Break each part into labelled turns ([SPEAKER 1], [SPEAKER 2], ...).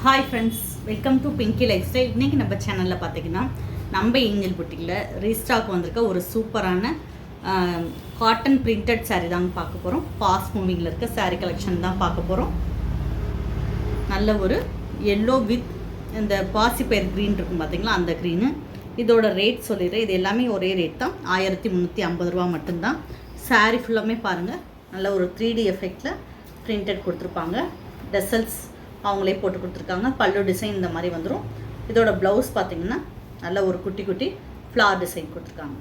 [SPEAKER 1] Hi friends, welcome to Pinki life style. இன்றைக்கி நம்ம சேனலில் பார்த்தீங்கன்னா நம்ம ஏஞ்சல் புட்டிக்கில் ரீஸ்டாக் வந்திருக்க ஒரு சூப்பரான காட்டன் பிரிண்டட் சாரீ தாங்க பார்க்க போகிறோம். ஃபாஸ்ட் மூவிங்கில் இருக்க சாரீ கலெக்ஷன் தான் பார்க்க போகிறோம். நல்ல ஒரு எல்லோ வித் இந்த பாசிப்பயிர் க்ரீன் இருக்கும் பார்த்தீங்களா, அந்த க்ரீனு. இதோட ரேட் சொல்லிடுறேன். இது எல்லாமே ஒரே ரேட் தான், 1350 ரூபா மட்டும்தான். சாரீ ஃபுல்லாமே பாருங்கள், நல்ல ஒரு 3D எஃபெக்டில் பிரிண்டட் கொடுத்துருப்பாங்க. டெசல்ஸ் அவங்களே போட்டு கொடுத்துருக்காங்க. பல்லு டிசைன் இந்த மாதிரி வந்துடும். இதோட ப்ளவுஸ் பார்த்திங்கன்னா நல்ல ஒரு குட்டி குட்டி ஃப்ளார் டிசைன் கொடுத்துருக்காங்க.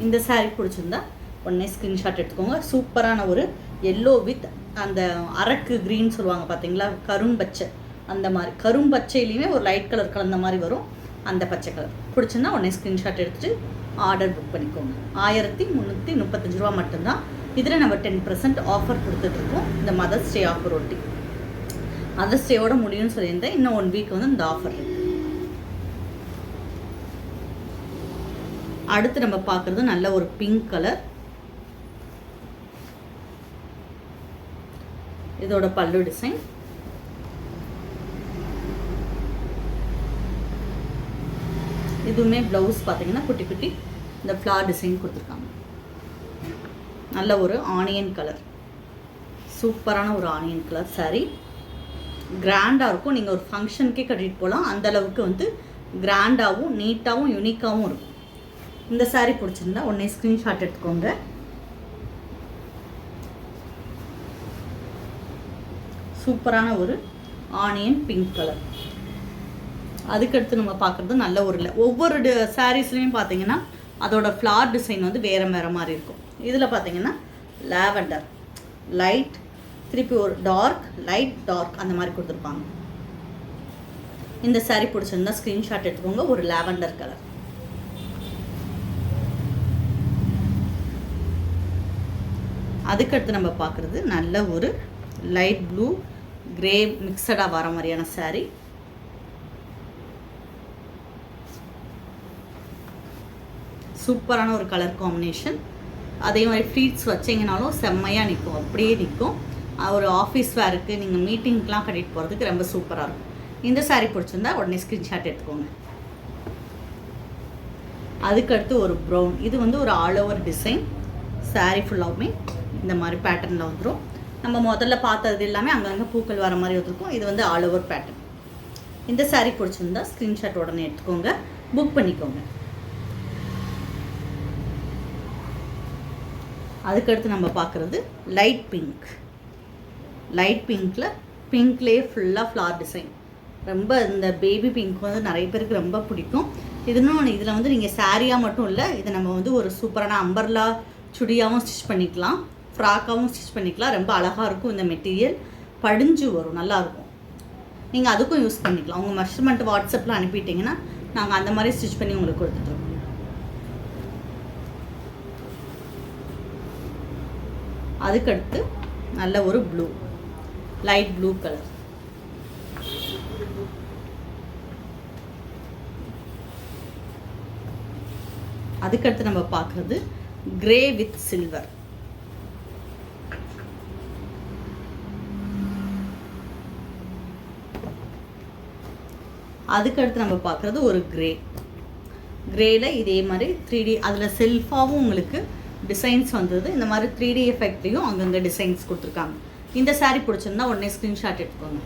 [SPEAKER 1] இந்த சாரீ பிடிச்சிருந்தா உடனே ஸ்க்ரீன்ஷாட் எடுத்துக்கோங்க. சூப்பரான ஒரு எல்லோ வித் அந்த அரக்கு க்ரீன் சொல்லுவாங்க பார்த்தீங்களா, கரும்பச்சை. அந்த மாதிரி கரும்பச்சையிலையுமே ஒரு லைட் கலர் கலந்த மாதிரி வரும். அந்த பச்சை கலர் பிடிச்சிருந்தா உடனே ஸ்க்ரீன்ஷாட் எடுத்துகிட்டு ஆர்டர் புக் பண்ணிக்கோங்க. 1335 ரூபா மட்டும்தான். இதில் நம்ம 10% ஆஃபர் கொடுத்துட்ருக்கோம். இந்த மதர்ஸ் டே ஆஃபர் ஒட்டி, மதர்ஸ் டேயோட முடியும்னு சொல்லியிருந்தேன். இன்னும் 1 வீக் வந்து இந்த ஆஃபர் இருக்குது. அடுத்து நம்ம பார்க்குறது நல்ல ஒரு பிங்க் கலர். இதோட பல்லு டிசைன். இதுவுமே ப்ளவுஸ் பார்த்தீங்கன்னா குட்டி குட்டி இந்த ஃப்ளார் டிசைன் கொடுத்துருக்காங்க. நல்ல ஒரு ஆனியன் கலர், சூப்பரான ஒரு ஆனியன் கலர் சாரீ. கிராண்டாக இருக்கும். நீங்கள் ஒரு ஃபங்க்ஷனுக்கே கட்டிட்டு போகலாம். அந்தளவுக்கு வந்து கிராண்டாகவும் நீட்டாகவும் யூனிக்காகவும் இருக்கும். இந்த சாரீ பிடிச்சிருந்தா உடனே ஸ்க்ரீன்ஷாட் எடுத்துக்கோங்க. சூப்பரான ஒரு ஆனியன் பிங்க் கலர். அதுக்கடுத்து நம்ம பார்க்குறது நல்ல ஒரு ஒவ்வொரு சாரீஸ்லையும் பார்த்தீங்கன்னா அதோட ஃப்ளார் டிசைன் வந்து வேறு வேறு மாதிரி இருக்கும். இதில் பார்த்தீங்கன்னா லாவெண்டர் லைட், திருப்பி ஒரு டார்க் லைட் டார்க் அந்த மாதிரி கொடுத்துருப்பாங்க. இந்த சாரீ பிடிச்சிருந்தா ஸ்க்ரீன்ஷாட் எடுத்துக்கோங்க. ஒரு லாவெண்டர் கலர். அதுக்கடுத்து நம்ம பார்க்குறது நல்ல ஒரு லைட் ப்ளூ கிரே மிக்சடாக வர மாதிரியான சாரீ. சூப்பரான ஒரு கலர் காம்பினேஷன். அதே மாதிரி ஃப்ளீட்ஸ் வச்சிங்கனாலும் செம்மையாக நிற்கும், அப்படியே நிற்கும். ஒரு ஆஃபீஸ் வேருக்கு, நீங்கள் மீட்டிங்க்கெலாம் கட்டிட்டு போகிறதுக்கு ரொம்ப சூப்பராக இருக்கும். இந்த சாரீ பிடிச்சிருந்தா உடனே ஸ்க்ரீன்ஷாட் எடுத்துக்கோங்க. அதுக்கடுத்து ஒரு ப்ரௌன். இது வந்து ஒரு ஆல் ஓவர் டிசைன். சாரீ ஃபுல்லாகவுமே இந்த மாதிரி பேட்டர்னில் வந்துடும். நம்ம முதல்ல பார்த்தது எல்லாமே அங்கங்கே பூக்கள் வர மாதிரி வந்துருக்கும். இது வந்து ஆல் ஓவர் பேட்டர்ன். இந்த சாரீ பிடிச்சிருந்தா ஸ்க்ரீன்ஷாட் உடனே எடுத்துக்கோங்க, புக் பண்ணிக்கோங்க. அதுக்கடுத்து நம்ம பார்க்குறது லைட் பிங்க். லைட் பிங்க்லேயே ஃபுல்லாக ஃப்ளார் டிசைன். ரொம்ப இந்த பேபி பிங்க் வந்து நிறைய பேருக்கு ரொம்ப பிடிக்கும். இதில் வந்து நீங்கள் சாரியாக மட்டும் இல்லை, இதை நம்ம வந்து ஒரு சூப்பரான அம்பர்லா சுடியாகவும் ஸ்டிச் பண்ணிக்கலாம், ஃப்ராக்காகவும் ஸ்டிச் பண்ணிக்கலாம். ரொம்ப அழகாக இருக்கும். இந்த மெட்டீரியல் படிஞ்சு வரும், நல்லாயிருக்கும். நீங்கள் அதுக்கும் யூஸ் பண்ணிக்கலாம். உங்கள் மெஷர்மெண்ட் வாட்ஸ்அப்பில் அனுப்பிட்டிங்கன்னா நாங்கள் அந்த மாதிரி ஸ்டிச் பண்ணி உங்களுக்கு கொடுத்துட்ருக்கோம். அதுக்கடுத்து நல்ல ஒரு ப்ளூ, லைட் ப்ளூ கலர். அதுக்கடுத்து நம்ம பார்க்குறது கிரே வித் சில்வர். அதுக்கடுத்து நம்ம பார்க்குறது ஒரு கிரேல இதே மாதிரி 3D, அதில் செல்ஃபாகவும் உங்களுக்கு டிசைன்ஸ் வந்தது. இந்த மாதிரி 3D எஃபெக்ட்லேயும் அங்கங்கே டிசைன்ஸ் கொடுத்துருக்காங்க. இந்த சாரீ பிடிச்சிருந்தா உடனே ஸ்க்ரீன்ஷாட் எடுத்துக்கோங்க.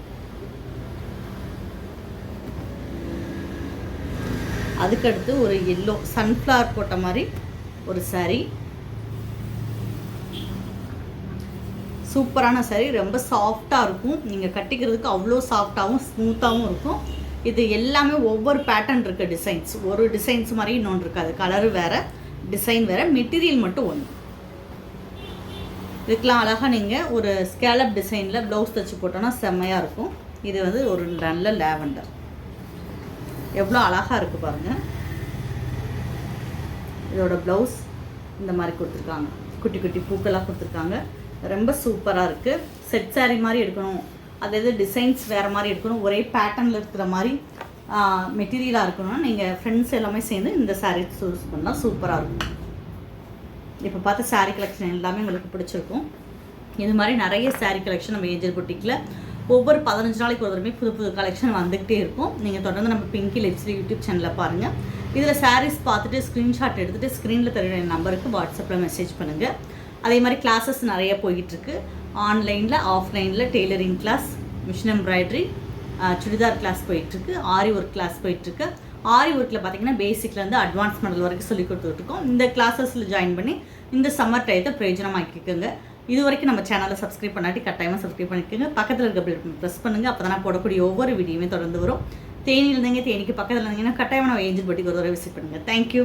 [SPEAKER 1] அதுக்கடுத்து ஒரு எல்லோ சன்ஃப்ளவர் போட்ட மாதிரி ஒரு சாரீ. சூப்பரான சாரீ, ரொம்ப சாஃப்டாக இருக்கும். நீங்கள் கட்டிக்கிறதுக்கு அவ்வளோ சாஃப்டாகவும் ஸ்மூத்தாகவும் இருக்கும். இது எல்லாமே ஒவ்வொரு பேட்டர்ன் இருக்க டிசைன்ஸ். ஒரு டிசைன்ஸ் மாதிரி இன்னொன்று இருக்காது. கலரு வேறு, டிசைன் வேறு, மெட்டீரியல் மட்டும் ஒன்று. இதுக்கெலாம் அழகாக நீங்கள் ஒரு ஸ்கேலப் டிசைனில் ப்ளவுஸ் தைச்சி போட்டோன்னா செம்மையாக இருக்கும். இது வந்து ஒரு நல்ல லாவெண்டர். எவ்வளோ அழகாக இருக்குது பாருங்கள். இதோட ப்ளவுஸ் இந்த மாதிரி கொடுத்துருக்காங்க, குட்டி குட்டி பூக்களாக கொடுத்துருக்காங்க. ரொம்ப சூப்பராக இருக்குது. செட் சாரீ மாதிரி எடுக்கணும், அதாவது டிசைன்ஸ் வேறு மாதிரி எடுக்கணும், ஒரே பேட்டர்னில் இருக்கிற மாதிரி மெட்டீரியலாக இருக்கணும்னா நீங்கள் ஃப்ரெண்ட்ஸ் எல்லாமே சேர்ந்து இந்த சாரீ சூஸ் பண்ணால் சூப்பராக இருக்கும். இப்போ பார்த்த சாரீ கலெக்ஷன் எல்லாமே உங்களுக்கு பிடிச்சிருக்கும். இது மாதிரி நிறைய சாரீ கலெக்ஷன் நம்ம ஏஞ்சல் புட்டிக்கில் ஒவ்வொரு 15 நாளைக்கு ஒரு தடவை புது புது கலெக்ஷன் வந்துகிட்டே இருக்கும். நீங்கள் தொடர்ந்து நம்ம பிங்கி லைஃப்ஸ்டைல் யூடியூப் சேனலில் பாருங்கள். இதில் சாரீஸ் பார்த்துட்டு ஸ்க்ரீன்ஷாட் எடுத்துகிட்டு ஸ்க்ரீனில் தர நம்பருக்கு வாட்ஸ்அப்பில் மெசேஜ் பண்ணுங்கள். அதே மாதிரி கிளாஸஸ் நிறைய போயிட்டுருக்கு. ஆன்லைனில் ஆஃப்லைனில் tailoring class, machine embroidery, churidar class போயிட்டுருக்கு, ஆரி ஒர்க் கிளாஸ் போயிட்டுருக்கு. ஆரி ஒர்க்கில் பார்த்தீங்கன்னா பேசிக்லேருந்து அட்வான்ஸ் மாடல் வரைக்கும் சொல்லி கொடுத்துட்ருக்கோம். இந்த கிளாஸஸில் ஜாயின் பண்ணி இந்த சம்மர் டயத்தை பிரயோஜனமாக்கிக்கோங்க. இது வரைக்கும் நம்ம சேனலை சப்ஸ்கிரைப் பண்ணாட்டி கட்டாயமாக சப்ஸ்கிரைப் பண்ணிக்கோங்க. பக்கத்தில் இருக்க பெல் ப்ரெஸ் பண்ணுங்கள். அப்போ தான் நான் போடக்கூடிய ஒவ்வொரு வீடியோவுமே தொடர்ந்து வரும். தேனியில் இருந்தீங்க, தேனிக்கு பக்கத்தில் இருந்தீங்கன்னா கட்டாயமாக நம்ம ஏஞ்சல் பட்டிக்கு ஒரு தடவை விசிட் பண்ணுங்கள். தேங்க்யூ.